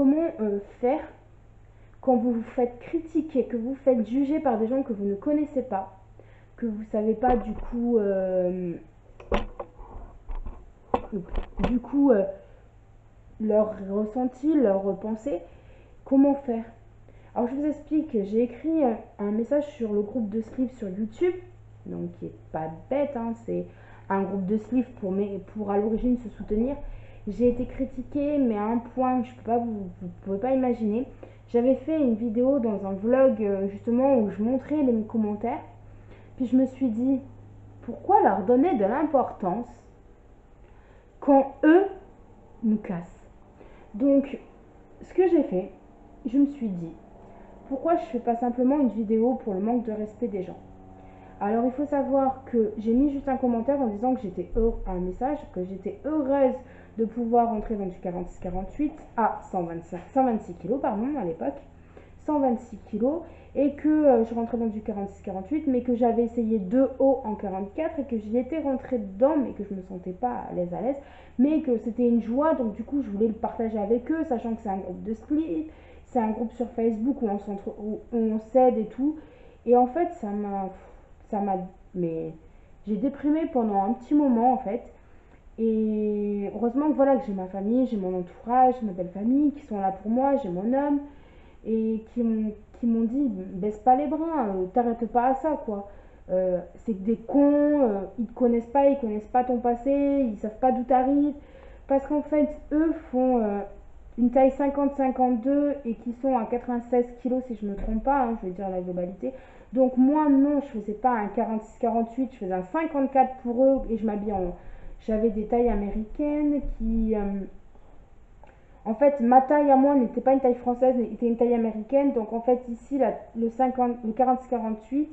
comment faire quand vous vous faites critiquer, que vous vous faites juger par des gens que vous ne connaissez pas, que vous ne savez pas du coup leur ressenti, leurs pensées, comment faire? Alors je vous explique, j'ai écrit un message sur le groupe de sleeve sur YouTube, donc qui est pas bête, hein, c'est un groupe de sleeve pour à l'origine se soutenir. J'ai été critiquée, mais à un point que vous pouvez pas imaginer. J'avais fait une vidéo dans un vlog justement où je montrais les commentaires, puis je me suis dit, pourquoi leur donner de l'importance quand eux nous cassent? Donc ce que j'ai fait, je me suis dit, pourquoi je fais pas simplement une vidéo pour le manque de respect des gens? Alors il faut savoir que j'ai mis juste un commentaire en disant que un message, que j'étais heureuse de pouvoir entrer dans du 46-48 à 126 kg pardon, à l'époque, 126 kg, et que je rentrais dans du 46-48, mais que j'avais essayé 2 hauts en 44 et que j'y étais rentrée dedans, mais que je me sentais pas à l'aise, mais que c'était une joie, donc du coup je voulais le partager avec eux, sachant que c'est un groupe de split, c'est un groupe sur Facebook où on s'aide et tout, et en fait mais j'ai déprimé pendant un petit moment en fait. Et heureusement que voilà, que j'ai ma famille, j'ai mon entourage, ma belle famille qui sont là pour moi, j'ai mon homme et qui m'ont dit baisse pas les bras, t'arrêtes pas à ça quoi. C'est que des cons, ils te ils connaissent pas ton passé, ils savent pas d'où t'arrives. Parce qu'en fait, eux font une taille 50-52 et qui sont à 96 kilos si je me trompe pas, hein, je veux dire la globalité. Donc moi non, je faisais pas un 46-48, je faisais un 54 pour eux et j'avais des tailles américaines qui en fait, ma taille à moi n'était pas une taille française, était une taille américaine. Donc en fait, ici, le 46-48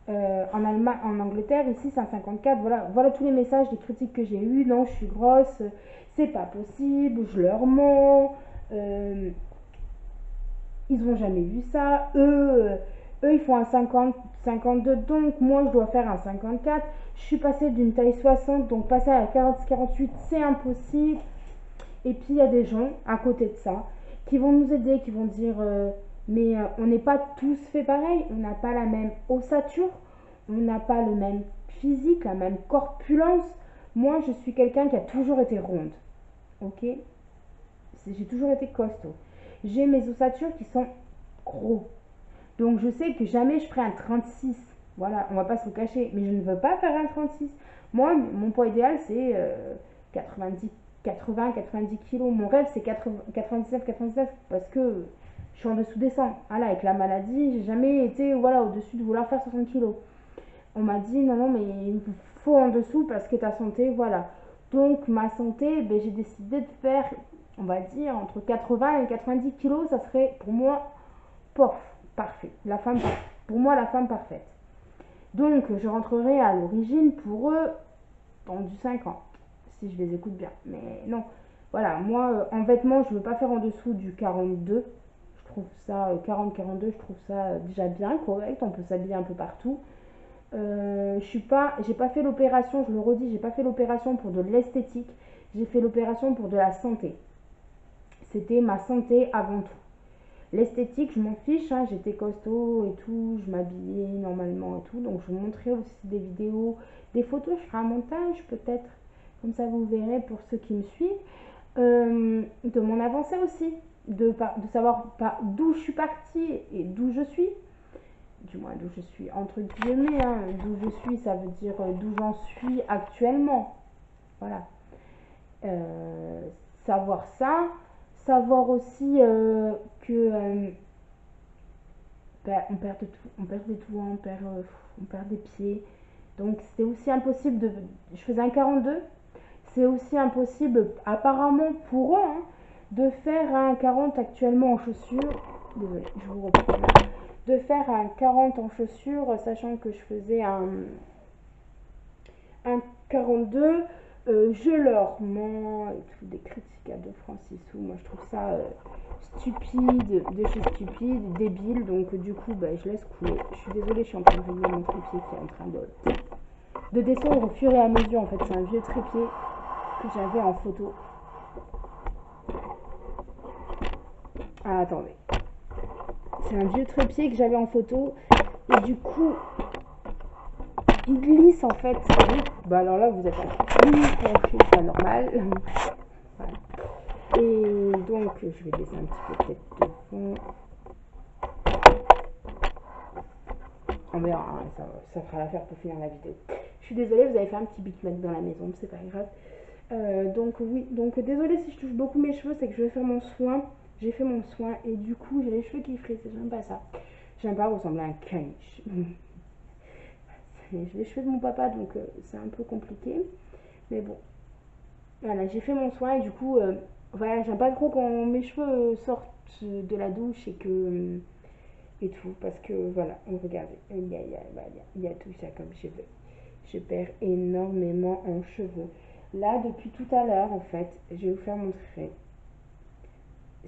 en Allemagne, en Angleterre, ici c'est un 54. Voilà tous les messages, les critiques que j'ai eues. Non, je suis grosse, c'est pas possible, je leur mens. Ils n'ont jamais vu ça. Eux, ils font un 52, donc moi je dois faire un 54. Je suis passée d'une taille 60, donc passer à 46-48, c'est impossible. Et puis il y a des gens à côté de ça qui vont nous aider, qui vont dire mais on n'est pas tous fait pareil, on n'a pas la même ossature, on n'a pas le même physique, la même corpulence. Moi je suis quelqu'un qui a toujours été ronde, ok? J'ai toujours été costaud. J'ai mes ossatures qui sont gros. Donc je sais que jamais je ferai un 36. Voilà, on va pas se le cacher. Mais je ne veux pas faire un 36. Moi, mon poids idéal, c'est 80-90 kilos. Mon rêve, c'est 99-99 parce que je suis en dessous des 100. Voilà, avec la maladie, j'ai jamais été au-dessus de vouloir faire 60 kilos. On m'a dit non, non, mais il faut en dessous parce que ta santé, voilà. Donc ma santé, j'ai décidé de faire, on va dire, entre 80 et 90 kilos. Ça serait pour moi parfait. Pour moi, la femme parfaite. Donc, je rentrerai à l'origine pour eux dans du 50, si je les écoute bien. Mais non, voilà, moi, en vêtements, je ne veux pas faire en dessous du 42. Je trouve ça, 40-42, je trouve ça déjà bien correct. On peut s'habiller un peu partout. J'ai pas fait l'opération, je le redis, j'ai pas fait l'opération pour de l'esthétique. J'ai fait l'opération pour de la santé. C'était ma santé avant tout. L'esthétique, je m'en fiche, hein, j'étais costaud et tout, je m'habillais normalement et tout, donc je vous montrerai aussi des vidéos, des photos, je ferai un montage peut-être, comme ça vous verrez pour ceux qui me suivent, de mon avancée aussi, de savoir d'où je suis partie et d'où je suis, du moins d'où je suis entre guillemets, hein, d'où je suis, ça veut dire d'où j'en suis actuellement, voilà. Savoir ça, savoir aussi que on perd de tout, on perd des doigts, on perd des pieds. Donc c'était aussi impossible je faisais un 42, c'est aussi impossible apparemment pour eux hein, de faire un 40 actuellement en chaussures. Désolée, je vous reprends. De faire un 40 en chaussures, sachant que je faisais un 42. Je leur mens et tout, des critiques à De Francisou. Moi je trouve ça stupide, de chez stupide, débile. Donc du coup je laisse couler. Je suis désolée, je suis en train de régler mon trépied qui est en train de descendre au fur et à mesure. En fait c'est un vieux trépied que j'avais en photo. Ah, attendez. C'est un vieux trépied que j'avais en photo. Et du coup, il glisse en fait. Bah alors là, vous êtes encore plus penché, c'est pas normal. Voilà. Et donc, je vais baisser un petit peu peut-être de fond. On verra, hein, ça fera l'affaire pour finir la vidéo. Je suis désolée, vous avez fait un petit bitmap dans la maison, c'est pas grave. Donc oui, donc désolée si je touche beaucoup mes cheveux, c'est que je vais faire mon soin. J'ai fait mon soin et du coup j'ai les cheveux qui frissent, j'aime pas ça. J'aime pas ressembler à un caniche. J'ai les cheveux de mon papa donc c'est un peu compliqué. Mais bon, voilà, j'ai fait mon soin et du coup, voilà, j'aime pas trop quand mes cheveux sortent de la douche et que et tout parce que voilà, regardez, il y a tout ça comme cheveux. Je perds énormément en cheveux. Là, depuis tout à l'heure, en fait, je vais vous faire montrer.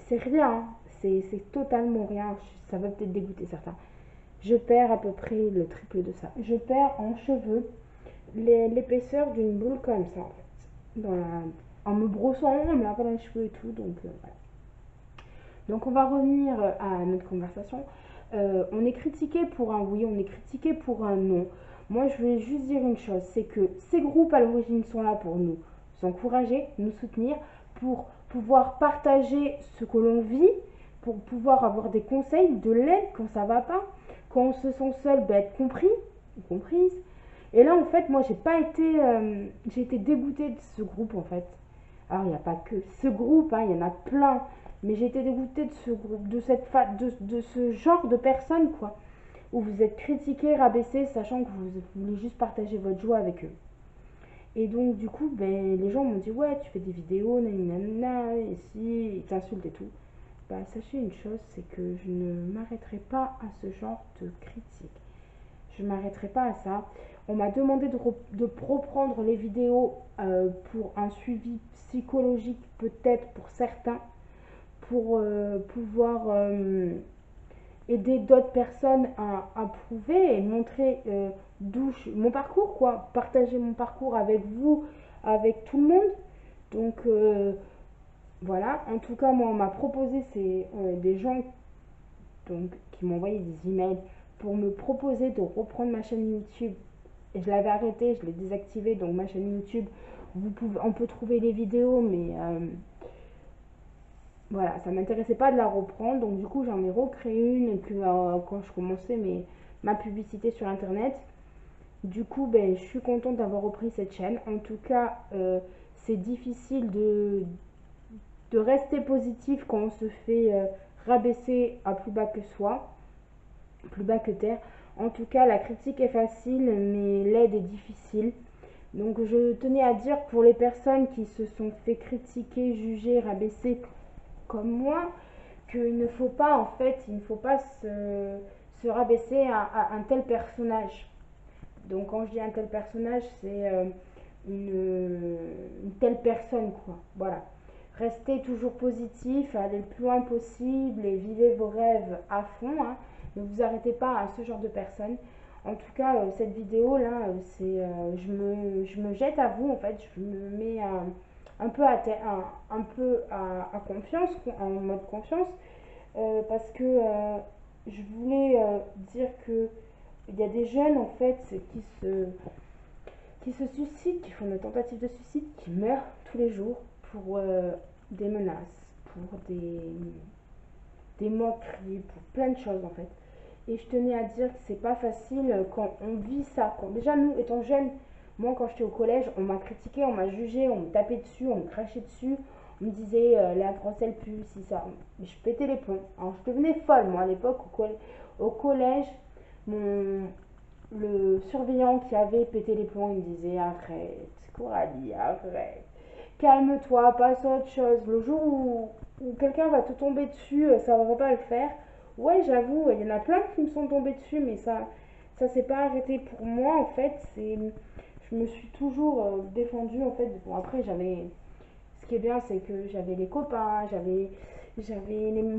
C'est rien, hein. C'est totalement rien. Ça va peut-être dégoûter certains. Je perds à peu près le triple de ça. Je perds en cheveux l'épaisseur d'une boule comme ça, en fait. En me brossant, on me lave pas les cheveux et tout. Donc, voilà. Donc, on va revenir à notre conversation. On est critiqué pour un oui, on est critiqué pour un non. Moi, je voulais juste dire une chose, c'est que ces groupes à l'origine sont là pour nous encourager, nous soutenir, pour pouvoir partager ce que l'on vit, pour pouvoir avoir des conseils, de l'aide quand ça va pas, quand on se sent seul, être compris, comprise. Et là, en fait, moi, j'ai été dégoûtée de ce groupe, en fait. Alors, il n'y a pas que ce groupe, hein, il y en a plein. Mais j'ai été dégoûtée de ce groupe, de ce genre de personnes, quoi. Où vous êtes critiqués, rabaissés, sachant que vous voulez juste partager votre joie avec eux. Et donc, du coup, ben, les gens m'ont dit, ouais, tu fais des vidéos, nanana, et si, ils t'insultent et tout. Bah, sachez une chose, c'est que je ne m'arrêterai pas à ce genre de critique. Je ne m'arrêterai pas à ça. On m'a demandé de reprendre les vidéos pour un suivi psychologique, peut-être pour certains, pour pouvoir aider d'autres personnes à prouver et montrer mon parcours, quoi. Partager mon parcours avec vous, avec tout le monde. Donc, voilà. En tout cas, moi, on m'a proposé, c'est des gens donc, qui m'ont envoyé des emails pour me proposer de reprendre ma chaîne YouTube. Et je l'avais arrêté, je l'ai désactivé. Donc, ma chaîne YouTube, on peut trouver les vidéos, mais voilà, ça m'intéressait pas de la reprendre. Donc, du coup, j'en ai recréé une quand je commençais ma publicité sur Internet. Du coup, ben, je suis contente d'avoir repris cette chaîne. En tout cas, c'est difficile de rester positif quand on se fait rabaisser à plus bas que soi, plus bas que terre. En tout cas, la critique est facile, mais l'aide est difficile. Donc, je tenais à dire pour les personnes qui se sont fait critiquer, juger, rabaisser comme moi, qu'il ne faut pas, en fait, il ne faut pas se rabaisser à un tel personnage. Donc, quand je dis un tel personnage, c'est une telle personne, quoi. Voilà. Restez toujours positif, allez le plus loin possible et vivez vos rêves à fond, hein. Ne vous arrêtez pas à ce genre de personnes. En tout cas, cette vidéo là, je me jette à vous en fait, je me mets un peu à confiance, en mode confiance, parce que je voulais dire que il y a des jeunes en fait qui se suicident, qui font des tentatives de suicide, qui meurent tous les jours pour des menaces, pour des moqueries, pour plein de choses en fait. Et je tenais à dire que c'est pas facile quand on vit ça. Déjà, nous, étant jeunes, moi, quand j'étais au collège, on m'a critiqué, on m'a jugé, on me tapait dessus, on me crachait dessus. On me disait, la grosse elle pue, si ça. Mais je pétais les plombs. Alors, je devenais folle, moi, à l'époque, au collège. Le surveillant qui avait pété les plombs, il me disait, arrête, Coralie, arrête. Calme-toi, passe à autre chose. Le jour où quelqu'un va te tomber dessus, ça va pas le faire. Ouais, j'avoue, il y en a plein qui me sont tombés dessus, mais ça s'est pas arrêté pour moi, en fait. Je me suis toujours défendue, en fait. Bon, après, ce qui est bien, c'est que j'avais les copains, mes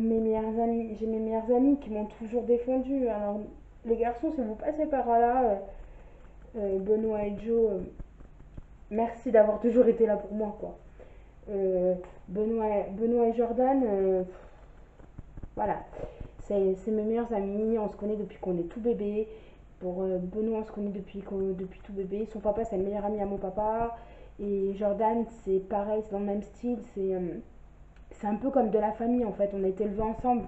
meilleurs amis, j'ai mes meilleurs amis qui m'ont toujours défendue. Alors, les garçons, si vous passez par là, Benoît et Joe, merci d'avoir toujours été là pour moi, quoi. Benoît et Jordan, voilà. C'est mes meilleurs amis, on se connaît depuis qu'on est tout bébé. Pour Benoît, on se connaît depuis tout bébé. Son papa, c'est le meilleur ami à mon papa. Et Jordan, c'est pareil, c'est dans le même style. C'est un peu comme de la famille en fait. On a été élevés ensemble.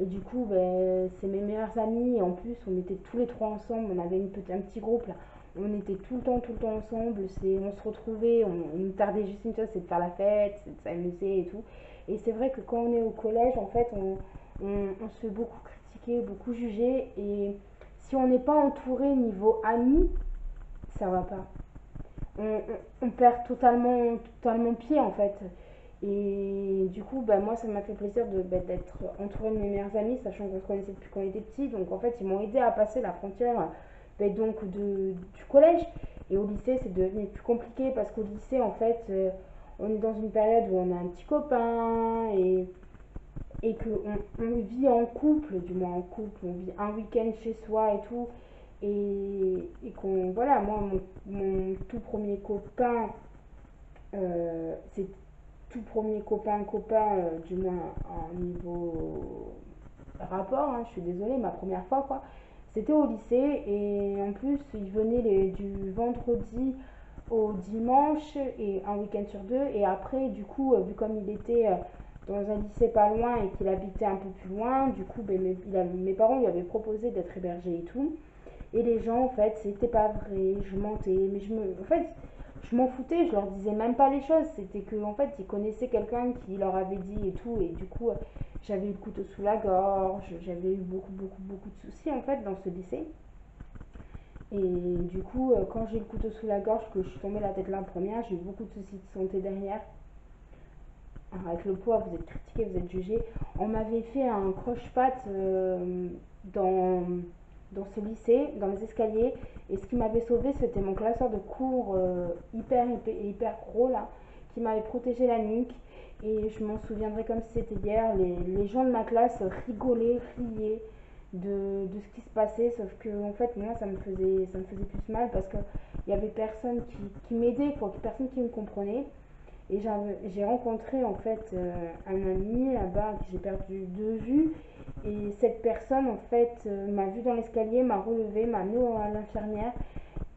Et du coup, ben, c'est mes meilleurs amis. Et en plus, on était tous les trois ensemble. On avait un petit groupe là. On était tout le temps ensemble. On se retrouvait. On nous tardait juste une chose, c'est de faire la fête, c'est de s'amuser et tout. Et c'est vrai que quand on est au collège, en fait, on se fait beaucoup critiquer, beaucoup juger. Et si on n'est pas entouré niveau amis, ça va pas. On perd totalement pied en fait. Et du coup, bah, moi, ça m'a fait plaisir d'être entourée de mes meilleurs amis, sachant qu'on se connaissait depuis qu'on était petits. Donc, en fait, ils m'ont aidé à passer la frontière du collège. Et au lycée, c'est devenu plus compliqué parce qu'au lycée, en fait, on est dans une période où on a un petit copain et qu'on vit en couple, du moins en couple, on vit un week-end chez soi et tout. Voilà, moi, mon tout premier copain, c'est tout premier copain, du moins en niveau rapport, hein, je suis désolée, ma première fois quoi. C'était au lycée et en plus il venait du vendredi au dimanche et un week-end sur deux. Et après, du coup, vu comme il était dans un lycée pas loin et qu'il habitait un peu plus loin, du coup, ben, mes parents lui avaient proposé d'être hébergé et tout. Et les gens, en fait, c'était pas vrai, je mentais, mais en fait, je m'en foutais, je leur disais même pas les choses. C'était que, en fait, ils connaissaient quelqu'un qui leur avait dit et tout, et du coup, j'avais eu le couteau sous la gorge, j'avais eu beaucoup de soucis, en fait, dans ce lycée. Et du coup, quand j'ai eu le couteau sous la gorge, que je suis tombée la tête la première, j'ai eu beaucoup de soucis de santé derrière. Alors, avec le poids, vous êtes critiqué, vous êtes jugé. On m'avait fait un croche-patte dans, dans ce lycée, dans les escaliers. Et ce qui m'avait sauvé, c'était mon classeur de cours hyper gros là, qui m'avait protégé la nuque. Et je m'en souviendrai comme si c'était hier. Les gens de ma classe rigolaient, riaient de ce qui se passait. Sauf que en fait, moi, ça me faisait plus mal parce qu'il y avait personne qui m'aidait, quoi, personne qui me comprenait. Et j'ai rencontré en fait un ami là-bas que j'ai perdu de vue. Et cette personne en fait m'a vu dans l'escalier, m'a relevé, m'a amené à l'infirmière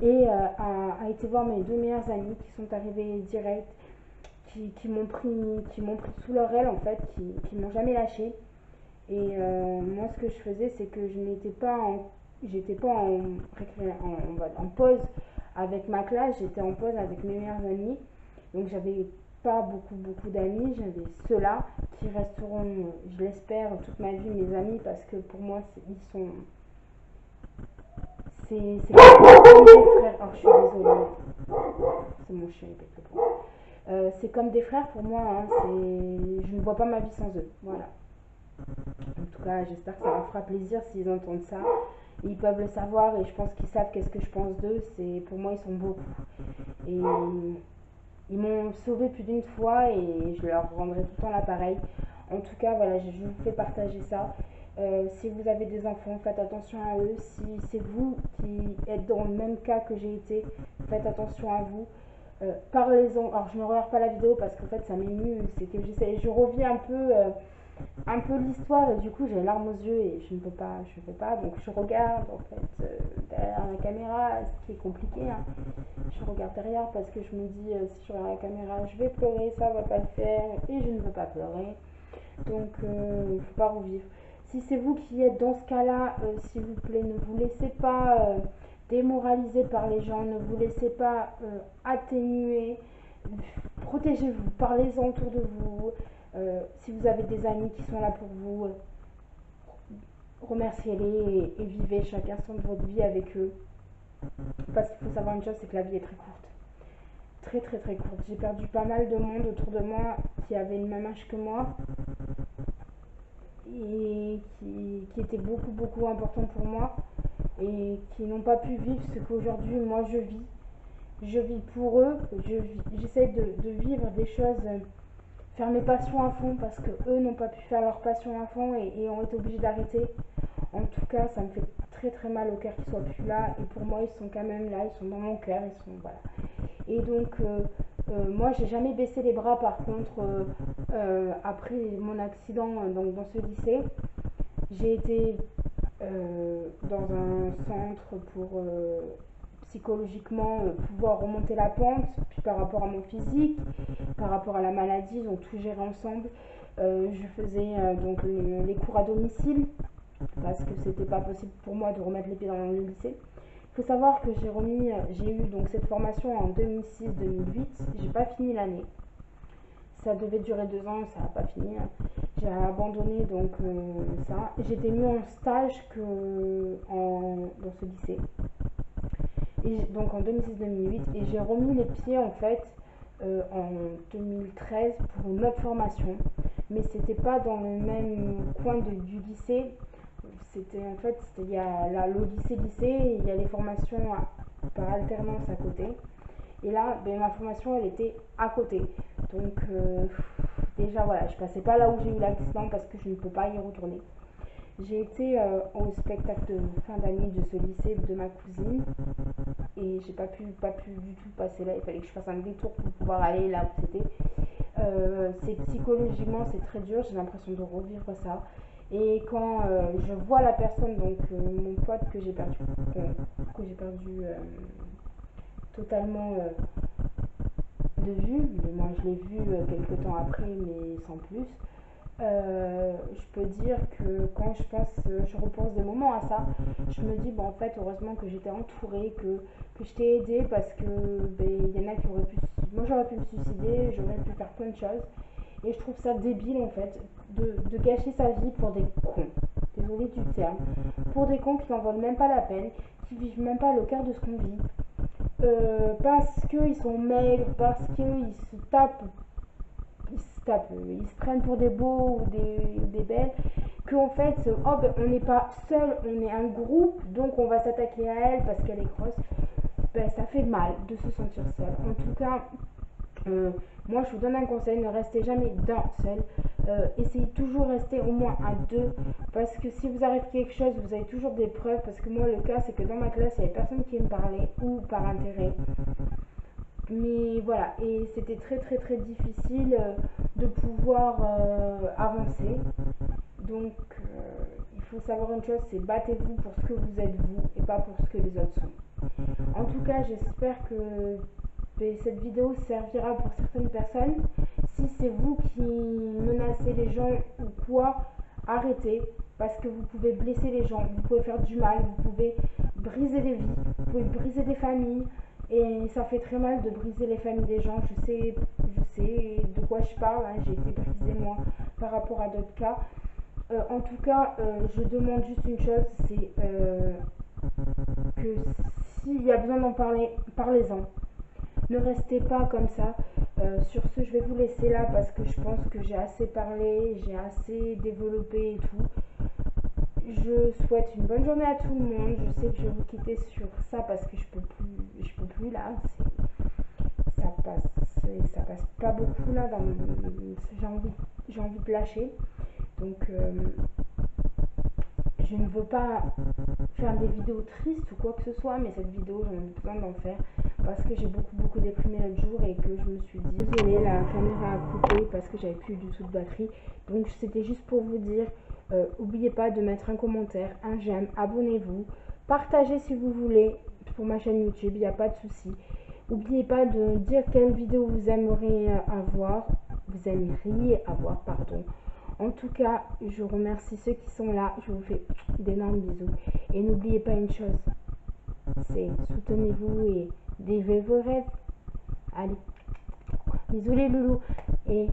et a été voir mes deux meilleurs amis qui sont arrivés direct, qui m'ont pris sous leur aile en fait, qui m'ont jamais lâché. Et moi ce que je faisais c'est que j'étais pas en pause avec ma classe, j'étais en pause avec mes meilleurs amis. Donc j'avais pas beaucoup d'amis, j'avais ceux-là qui resteront, je l'espère, toute ma vie mes amis parce que pour moi c'est comme des frères. Alors je suis désolée, c'est mon chien, il pète le plomb. C'est comme des frères pour moi, hein, je ne vois pas ma vie sans eux, voilà. En tout cas, j'espère que ça leur fera plaisir s'ils entendent ça. Ils peuvent le savoir et je pense qu'ils savent qu'est-ce que je pense d'eux. Pour moi, ils sont beaucoup. Et ils m'ont sauvé plus d'une fois et je leur rendrai tout le temps l'appareil. En tout cas, voilà, je vous fais partager ça. Si vous avez des enfants, faites attention à eux. Si c'est vous qui êtes dans le même cas que j'ai été, faites attention à vous. Parlez-en. Alors, je ne regarde pas la vidéo parce qu'en fait, ça m'émue. C'est que je reviens un peu l'histoire et du coup, j'ai les larmes aux yeux et je ne peux pas. Donc, je regarde en fait derrière la caméra, ce qui est compliqué. Hein. Je regarde derrière parce que je me dis si je regarde la caméra, je vais pleurer, ça va pas le faire et je ne veux pas pleurer. Donc, il ne faut pas revivre. Si c'est vous qui êtes dans ce cas-là, s'il vous plaît, ne vous laissez pas démoraliser par les gens, ne vous laissez pas atténuer, protégez-vous, parlez-en autour de vous. Si vous avez des amis qui sont là pour vous, remerciez-les et vivez chaque instant de votre vie avec eux. Parce qu'il faut savoir une chose, c'est que la vie est très courte. Très courte. J'ai perdu pas mal de monde autour de moi qui avait le même âge que moi et qui était beaucoup important pour moi et qui n'ont pas pu vivre ce qu'aujourd'hui moi je vis. Je vis pour eux, j'essaie de vivre des choses, faire mes passions à fond parce que eux n'ont pas pu faire leur passion à fond et ont été obligés d'arrêter. En tout cas, ça me fait très mal au cœur qu'ils soient plus là et pour moi ils sont quand même là, ils sont dans mon cœur, ils sont voilà. Et donc moi j'ai jamais baissé les bras par contre après mon accident dans ce lycée. J'ai été dans un centre pour psychologiquement pouvoir remonter la pente, puis par rapport à mon physique, par rapport à la maladie, ils ont tout géré ensemble. Je faisais donc les cours à domicile parce que c'était pas possible pour moi de remettre les pieds dans le lycée. Il faut savoir que j'ai eu donc cette formation en 2006-2008. J'ai pas fini l'année. Ça devait durer 2 ans, ça n'a pas fini. J'ai abandonné donc ça. J'étais mieux en stage dans ce lycée. Et donc en 2006-2008. Et j'ai remis les pieds en fait en 2013 pour une autre formation. Mais c'était pas dans le même coin du lycée. C'était en fait, il y a le lycée et il y a les formations par alternance à côté. Et là, ben, ma formation, elle était à côté. Donc, déjà, voilà, je passais pas là où j'ai eu l'accident parce que je ne peux pas y retourner. J'ai été au spectacle de fin d'année de ce lycée de ma cousine. Et j'ai pas pu du tout passer là. Il fallait que je fasse un détour pour pouvoir aller là où c'était. Psychologiquement, c'est très dur. J'ai l'impression de revivre ça. Et quand je vois la personne, donc mon pote que j'ai perdu totalement de vue, mais moi je l'ai vu quelques temps après, mais sans plus. Je peux dire que quand je repense des moments à ça, je me dis, bon, en fait, heureusement que j'étais entourée, que je t'ai aidée parce que ben, y en a qui auraient pu, moi j'aurais pu me suicider, j'aurais pu faire plein de choses. Et je trouve ça débile en fait de gâcher sa vie pour des cons. Désolée du terme. Pour des cons qui n'en valent même pas la peine, qui vivent même pas le quart de ce qu'on vit. Parce qu'ils sont maigres, parce qu'ils ils se prennent pour des beaux ou des belles, qu'en fait, oh, ben, on n'est pas seul, on est un groupe, donc on va s'attaquer à elle parce qu'elle est grosse. Ben, ça fait mal de se sentir seul. En tout cas, moi je vous donne un conseil, ne restez jamais d'un seul. Essayez toujours de rester au moins à deux, parce que si vous arrive quelque chose, vous avez toujours des preuves. Parce que moi, le cas, c'est que dans ma classe, il n'y avait personne qui me parlait, ou par intérêt. Mais voilà, et c'était très très très difficile de pouvoir avancer. Donc il faut savoir une chose, c'est battez-vous pour ce que vous êtes vous et pas pour ce que les autres sont. En tout cas, j'espère que cette vidéo servira pour certaines personnes. Si c'est vous qui menacez les gens ou quoi, arrêtez, parce que vous pouvez blesser les gens, vous pouvez faire du mal, vous pouvez briser des vies, vous pouvez briser des familles. Et ça fait très mal de briser les familles des gens. Je sais de quoi je parle. Hein. J'ai été brisée moi par rapport à d'autres cas. En tout cas, je demande juste une chose, c'est que s'il y a besoin d'en parler, parlez-en. Ne restez pas comme ça. Sur ce, je vais vous laisser là parce que je pense que j'ai assez parlé, j'ai assez développé et tout. Je souhaite une bonne journée à tout le monde. Je sais que je vais vous quitter sur ça parce que je peux plus là. Ça passe pas beaucoup là. J'ai envie de lâcher. Donc je ne veux pas faire des vidéos tristes ou quoi que ce soit, mais cette vidéo j'en ai besoin d'en faire parce que j'ai beaucoup déprimé l'autre jour et que je me suis dit désolée, la caméra a coupé parce que j'avais plus du tout de batterie. Donc c'était juste pour vous dire. N'oubliez pas de mettre un commentaire, un j'aime, abonnez-vous, partagez si vous voulez pour ma chaîne YouTube, il n'y a pas de souci. N'oubliez pas de dire quelle vidéo vous aimeriez avoir, pardon. En tout cas, je remercie ceux qui sont là, je vous fais d'énormes bisous. Et n'oubliez pas une chose, c'est soutenez-vous et vivez vos rêves. Allez, bisous les loulous. Et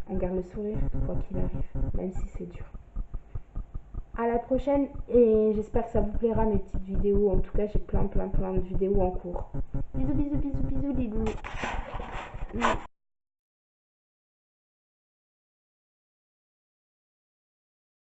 on garde le sourire quoi qu'il arrive, même si c'est dur. À la prochaine et j'espère que ça vous plaira mes petites vidéos. En tout cas, j'ai plein de vidéos en cours. Bisous les loulous.